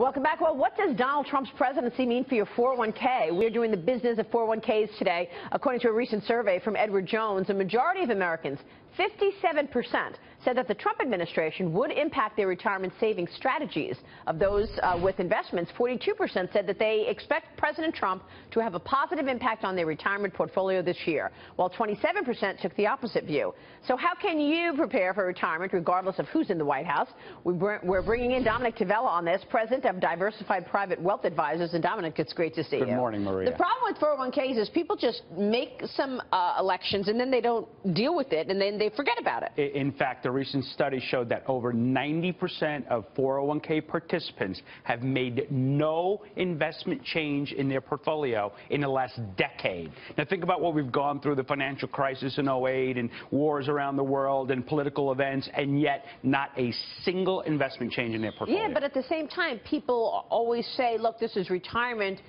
Welcome back. Well, what does Donald Trump's presidency mean for your 401k? We're doing the business of 401ks today. According to a recent survey from Edward Jones, a majority of Americans, 57%, said that the Trump administration would impact their retirement savings strategies. Of those with investments, 42% said that they expect President Trump to have a positive impact on their retirement portfolio this year, while 27% took the opposite view. So how can you prepare for retirement regardless of who's in the White House? We're bringing in Dominick Tavella on this, president of Diversified Private Wealth Advisors. And Dominick, it's great to see you. Good morning, Maria. The problem with 401ks is people just make some elections and then they don't deal with it and then they forget about it. In fact, a recent study showed that over 90% of 401k participants have made no investment change in their portfolio in the last decade. Now think about what we've gone through, the financial crisis in 08 and wars around the world and political events, and yet not a single investment change in their portfolio. Yeah, but at the same time, people always say, look, this is retirement.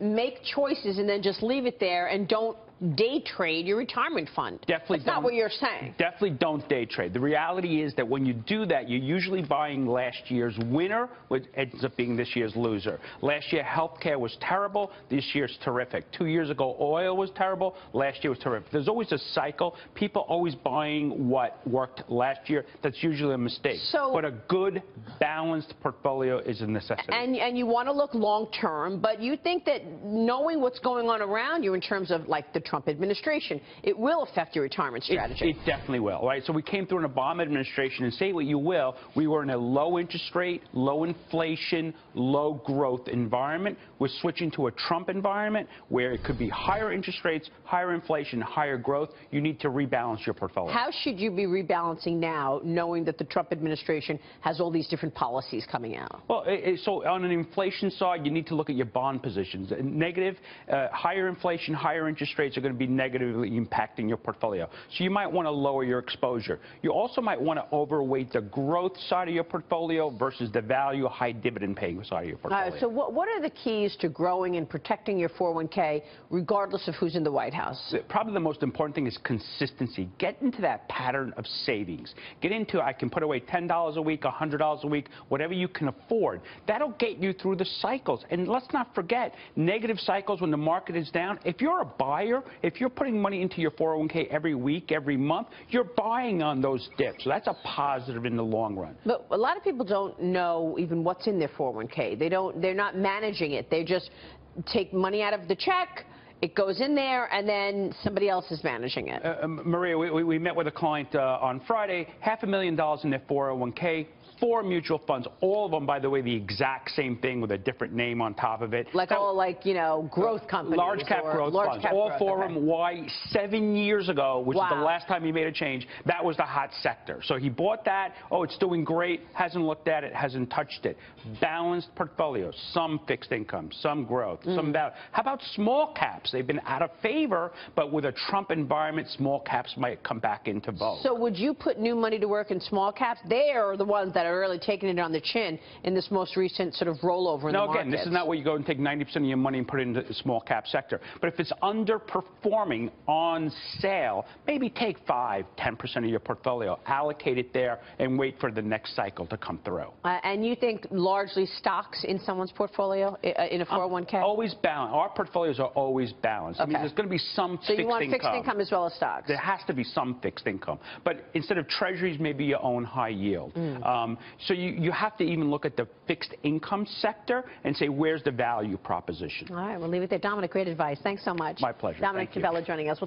Make choices and then just leave it there and don't day trade your retirement fund. Definitely. That's not what you're saying. Definitely don't day trade. The reality is that when you do that, you're usually buying last year's winner, which ends up being this year's loser. Last year, healthcare was terrible. This year's terrific. 2 years ago, oil was terrible. Last year was terrific. There's always a cycle. People always buying what worked last year. That's usually a mistake. But a good, balanced portfolio is a necessity. And you want to look long term, but you think that knowing what's going on around you in terms of like the Trump administration, it will affect your retirement strategy. It definitely will, right? So we came through an Obama administration, and say what you will, we were in a low interest rate, low inflation, low growth environment. We're switching to a Trump environment where it could be higher interest rates, higher inflation, higher growth. You need to rebalance your portfolio. How should you be rebalancing now, knowing that the Trump administration has all these different policies coming out? Well, so on an inflation side, you need to look at your bond positions. Negative, higher inflation, higher interest rates are going to be negatively impacting your portfolio. So you might want to lower your exposure. You also might want to overweight the growth side of your portfolio versus the value, high dividend paying side of your portfolio. So what are the keys to growing and protecting your 401k regardless of who's in the White House? Probably the most important thing is consistency. Get into that pattern of savings. Get into, I can put away $10 a week, $100 a week, whatever you can afford. That'll get you through the cycles. And let's not forget, negative cycles when the market is down. If you're a buyer, if you're putting money into your 401k every week, every month, you're buying on those dips. So that's a positive in the long run. But a lot of people don't know even what's in their 401k. They're not managing it. They just take money out of the check. It goes in there, and then somebody else is managing it. Maria, we met with a client on Friday, $500,000 in their 401k. 4 mutual funds, all of them, by the way, the exact same thing with a different name on top of it. Like all, like, you know, growth companies. Large cap growth funds. All 4 of them. Why? 7 years ago, which is the last time he made a change, that was the hot sector. So he bought that. Oh, it's doing great. Hasn't looked at it. Hasn't touched it. Balanced portfolio. Some fixed income. Some growth. Some value. How about small caps? They've been out of favor, but with a Trump environment, small caps might come back into vogue. So would you put new money to work in small caps? They are the ones that are really taking it on the chin in this most recent sort of rollover in the market. No, again, this is not where you go and take 90% of your money and put it into the small cap sector. But if it's underperforming on sale, maybe take 5, 10% of your portfolio, allocate it there, and wait for the next cycle to come through. And you think largely stocks in someone's portfolio, in a 401k? Always balanced. Our portfolios are always balanced. Okay. I mean, there's going to be some fixed income. So you want fixed income as well as stocks? There has to be some fixed income. But instead of treasuries, maybe you own high yield. So you have to even look at the fixed income sector and say, where's the value proposition? All right, we'll leave it there. Dominick, great advice. Thanks so much. My pleasure. Dominick Tavella joining us.